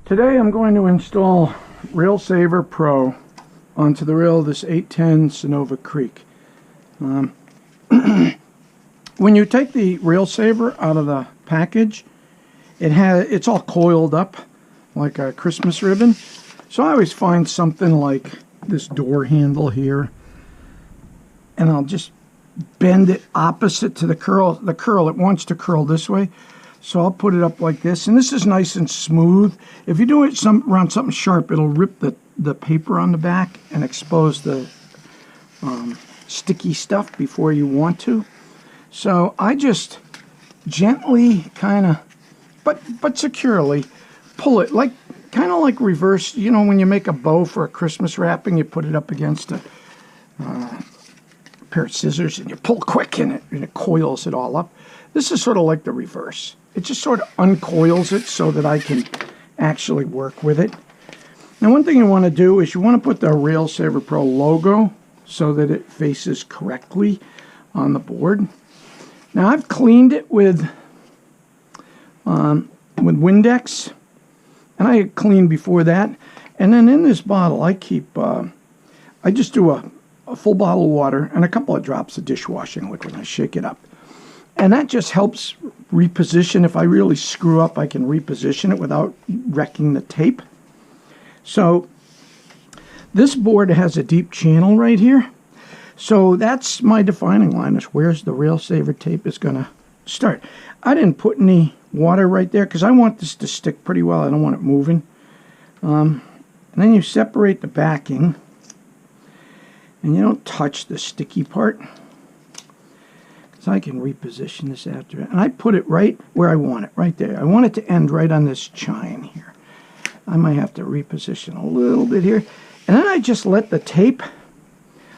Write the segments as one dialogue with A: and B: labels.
A: Today I'm going to install RailSaver Pro onto the rail of this 810 Sonova Creek. When you take the RailSaver out of the package, it's all coiled up like a Christmas ribbon. So I always find something like this door handle here, and I'll just bend it opposite to the curl. It wants to curl this way. So I'll put it up like this, and this is nice and smooth. If you do it around something sharp, it'll rip the paper on the back and expose the sticky stuff before you want to. So I just gently kind of, but securely, pull it, kind of like reverse. You know, when you make a bow for a Christmas wrapping, you put it up against a pair of scissors and you pull quick, and it coils it all up. This is sort of like the reverse. It just sort of uncoils it so that I can actually work with it. Now, one thing you want to do is you want to put the RailSaver Pro logo so that it faces correctly on the board. Now, I've cleaned it with Windex, and I had cleaned before that. And then in this bottle, I just do a full bottle of water and a couple of drops of dishwashing liquid, and I shake it up. And that just helps reposition. If I really screw up, I can reposition it without wrecking the tape. So this board has a deep channel right here. So that's my defining line, is where's the RailSaver tape is going to start. I didn't put any water right there because I want this to stick pretty well. I don't want it moving. And then you separate the backing, and you don't touch the sticky part, because I can reposition this after it. And I put it right where I want it, right there. I want it to end right on this chine here. I might have to reposition a little bit here. And then I just let the tape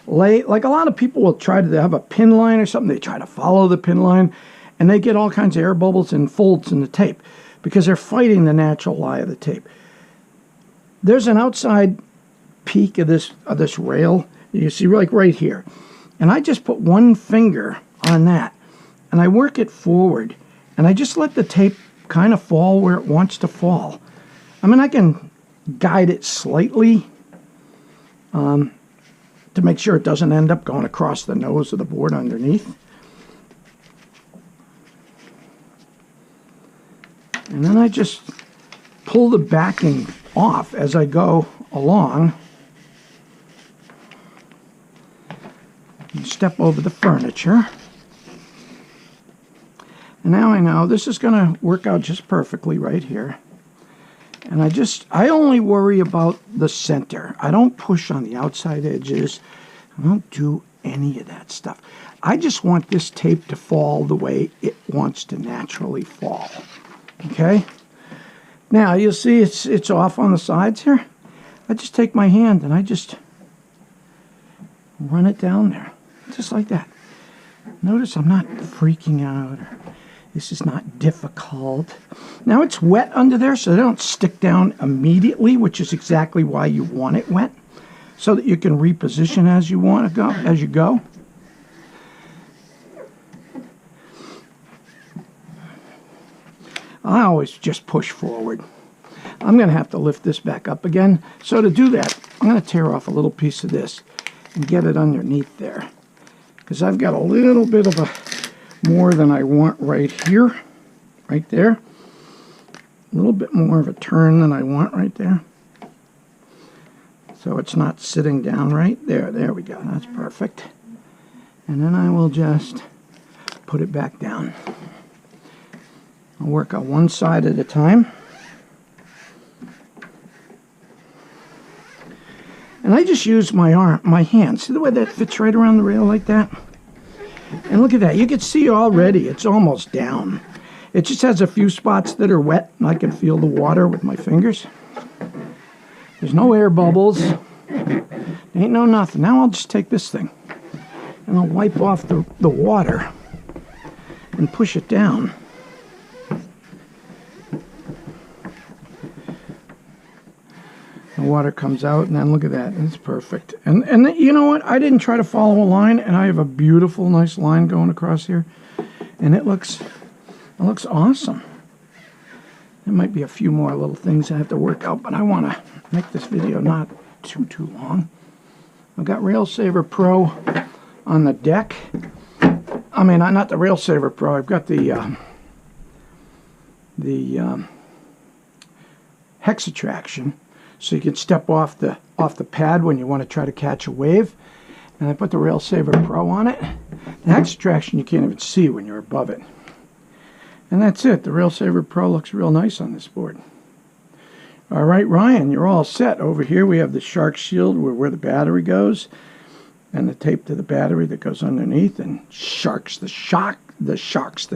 A: lay. Like a lot of people will try to have a pin line or something. They try to follow the pin line, and they get all kinds of air bubbles and folds in the tape because they're fighting the natural lie of the tape. There's an outside peak of this rail. You see, like right here. And I just put one finger on that, and I work it forward, and I just let the tape kind of fall where it wants to fall. I mean, I can guide it slightly to make sure it doesn't end up going across the nose of the board underneath. And then I just pull the backing off as I go along. And step over the furniture. And now I know this is going to work out just perfectly right here. And I only worry about the center. I don't push on the outside edges. I don't do any of that stuff. I just want this tape to fall the way it wants to naturally fall. Okay? Now, you'll see it's off on the sides here. I just take my hand and I just run it down there. Just like that. Notice I'm not freaking out. This is not difficult. Now it's wet under there, so they don't stick down immediately, which is exactly why you want it wet, so that you can reposition as you want to go, as you go. I always just push forward. I'm going to have to lift this back up again. So to do that, I'm going to tear off a little piece of this and get it underneath there, because I've got a little bit of more than I want right here, right there. A little bit more of a turn than I want right there. So it's not sitting down right there. There we go. That's perfect. And then I will just put it back down. I'll work on one side at a time. And I just use my hand. See the way that fits right around the rail like that? And look at that. You can see already it's almost down. It just has a few spots that are wet, and I can feel the water with my fingers. There's no air bubbles. Ain't no nothing. Now I'll just take this thing, and I'll wipe off the water and push it down. The water comes out, and then look at that. It's perfect. And you know what? I didn't try to follow a line, and I have a beautiful, nice line going across here. And it looks awesome. There might be a few more little things I have to work out, but I want to make this video not too long. I've got RailSaver Pro on the deck. I mean, not the RailSaver Pro. I've got the hex attraction, so you can step off the pad when you want to try to catch a wave. And I put the RailSaver Pro on it. The hex attraction you can't even see when you're above it. And that's it. The RailSaver Pro looks real nice on this board. All right, Ryan, you're all set. Over here we have the shark shield where the battery goes, and the tape to the battery that goes underneath, and sharks, the sharks,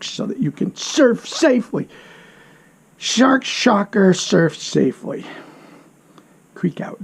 A: so that you can surf safely. Shark shocker, surf safely. Creek out.